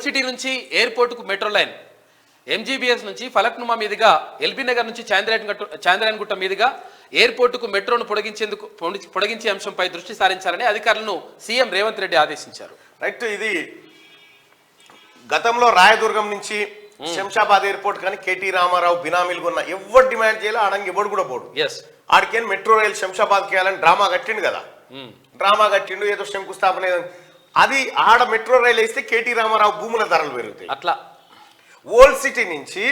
Old city నుంచి ఎయిర్పోర్టుకు metro line, MGBS నుంచి ఫలక్నుమా మీదుగా ఎల్బీ నగర్ నుంచి చాంద్రాయణగుట్ట మీదుగా ఎయిర్పోర్టుకు మెట్రోను పొడిగించే అంశంపై దృష్టి సారించాలని అధికారులను సీఎం రేవంత్ రెడ్డి ఆదేశించారు. రైట్. ఇది గతంలో రాయదుర్గం నుంచి శంషాబాద్ ఎయిర్పోర్ట్ కానీ కేటీ రామారావు బినామీలు కొన్న ఎవరు డిమాండ్ చేయాలి ఆడంగి ఎవడు కూడా పోడు. ఆడికేం మెట్రో రైల్ శంషాబాద్ చేయాలని డ్రామా కట్టిండు కదా, డ్రామా కట్టిండు, ఏదో శంకుస్థాపన. అది ఆడ మెట్రో రైల్ వేస్తే కేటీ రామారావు భూముల ధరలు పెరుగుతాయి. అట్లా ఓల్డ్ సిటీ నుంచి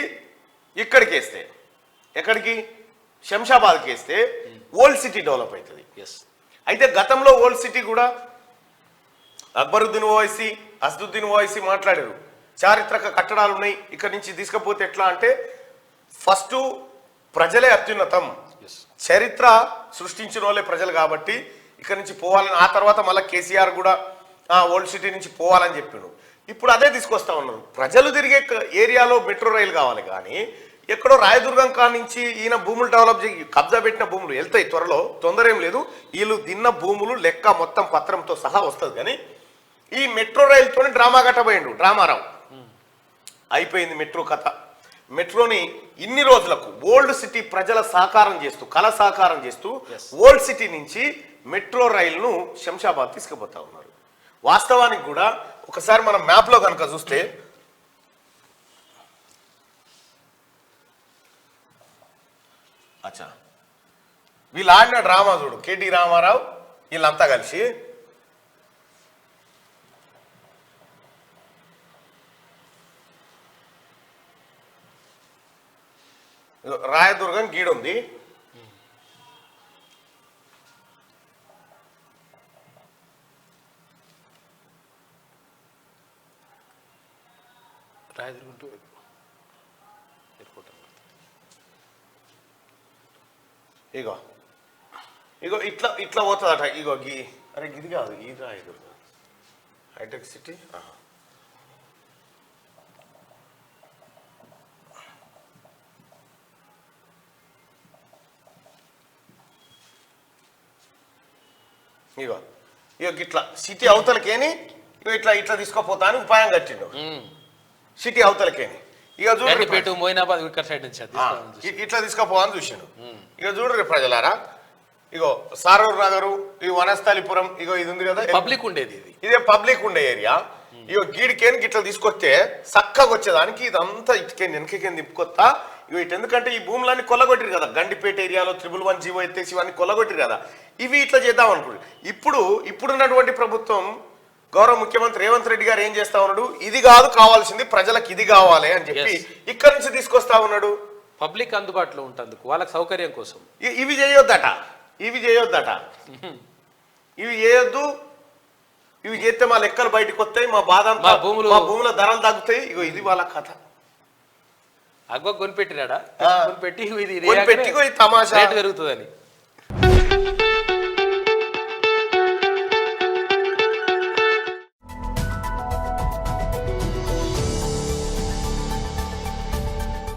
ఇక్కడికి వేస్తే, ఎక్కడికి శంషాబాద్కి వేస్తే ఓల్డ్ సిటీ డెవలప్ అవుతుంది. అయితే గతంలో ఓల్డ్ సిటీ కూడా అక్బరుద్దీన్ ఓవైసీ, అసదుద్దీన్ ఓవైసీ మాట్లాడారు, చారిత్రక కట్టడాలు ఉన్నాయి, ఇక్కడి నుంచి తీసుకపోతే ఎట్లా అంటే ఫస్ట్ ప్రజలే అత్యున్నతం, చరిత్ర సృష్టించిన వాళ్ళే ప్రజలు కాబట్టి ఇక్కడి నుంచి పోవాలని. ఆ తర్వాత మళ్ళీ కేసీఆర్ కూడా ఓల్డ్ సిటీ నుంచి పోవాలని చెప్పిండు. ఇప్పుడు అదే తీసుకొస్తా ఉన్నారు. ప్రజలు తిరిగే ఏరియాలో మెట్రో రైలు కావాలి, కానీ ఎక్కడో రాయదుర్గం కా నుంచి ఈయన భూములు డెవలప్ చేసి కబ్జా పెట్టిన భూములు వెళ్తాయి త్వరలో, తొందర ఏం లేదు. వీళ్ళు తిన్న భూములు లెక్క మొత్తం పత్రంతో సహా వస్తుంది. కానీ ఈ మెట్రో రైలుతో డ్రామా కట్టబోయిండు డ్రామారావు. అయిపోయింది మెట్రో కథ. మెట్రోని ఇన్ని రోజులకు ఓల్డ్ సిటీ ప్రజల సహకారం చేస్తూ, కళ సహకారం చేస్తూ ఓల్డ్ సిటీ నుంచి మెట్రో రైలును శంషాబాద్ తీసుకుపోతా ఉన్నారు. వాస్తవానికి కూడా ఒకసారి మనం మ్యాప్లో కనుక చూస్తే అచ్చా వీళ్ళు ఆడిన డ్రామా చూడు, కేటీ రామారావు వీళ్ళంతా కలిసి రాయదుర్గం గీడుంది, ఇగో ఇగో ఇట్లా ఇట్లా పోతుందట. ఇగో గీ అరే గిది కాదు, ఈ రాయదుర్గం హైటెక్ సిటీ. ఇగో ఇగో ఇట్లా సిటీ అవతలకేని ఇగో ఇట్లా ఇట్లా తీసుకోపోతా అని ఉపాయం కట్టిండు. సిటీ అవతలకేని ఇక చూడండి ఇట్లా తీసుకుపోవాలని చూసాను. ఇక చూడరు ప్రజలారా, ఇగో సారూర్ నగరు, ఇగో వనస్థలిపురం, ఇగో ఇది ఉంది కదా పబ్లిక్ ఉండేది, ఇదే పబ్లిక్ ఉండే ఏరియా. ఇగో గీడికేని ఇట్లా తీసుకొస్తే చక్కగా వచ్చేదానికి ఇదంతా ఇటుకేని వెనకకేని తిప్పుకొస్తా. ఇగో ఇటు ఎందుకంటే ఈ భూములన్నీ కొల్లగొట్టిరు కదా, గండిపేట ఏరియాలో 111 జీవో ఎత్తేసి ఇవన్నీ కొల్లగొట్టిరు కదా, ఇవి ఇట్లా చేద్దాం అనుకుంటు. ఇప్పుడున్నటువంటి ప్రభుత్వం గౌరవ ముఖ్యమంత్రి రేవంత్ రెడ్డి గారు ఏం చేస్తా ఉన్నాడు, ఇది కాదు కావాల్సింది ప్రజలకు ఇది కావాలి అని చెప్పి ఇక్కడి నుంచి తీసుకొస్తా ఉన్నాడు. పబ్లిక్ అందుబాటులో ఉంటుంది వాళ్ళకి సౌకర్యం కోసం. ఇవి చేయొద్దట, ఇవి చేయొద్దట, ఇవి చేయొద్దు. ఇవి చేస్తే మా లెక్కలు బయటకు వస్తాయి, మా బాధ భూముల ధరలు తగ్గుతాయి. ఇగో ఇది వాళ్ళ కథ. అగ్గ కొనిపెట్టినాడా, కొనిపెట్టి తమాషా పెరుగుతుందని.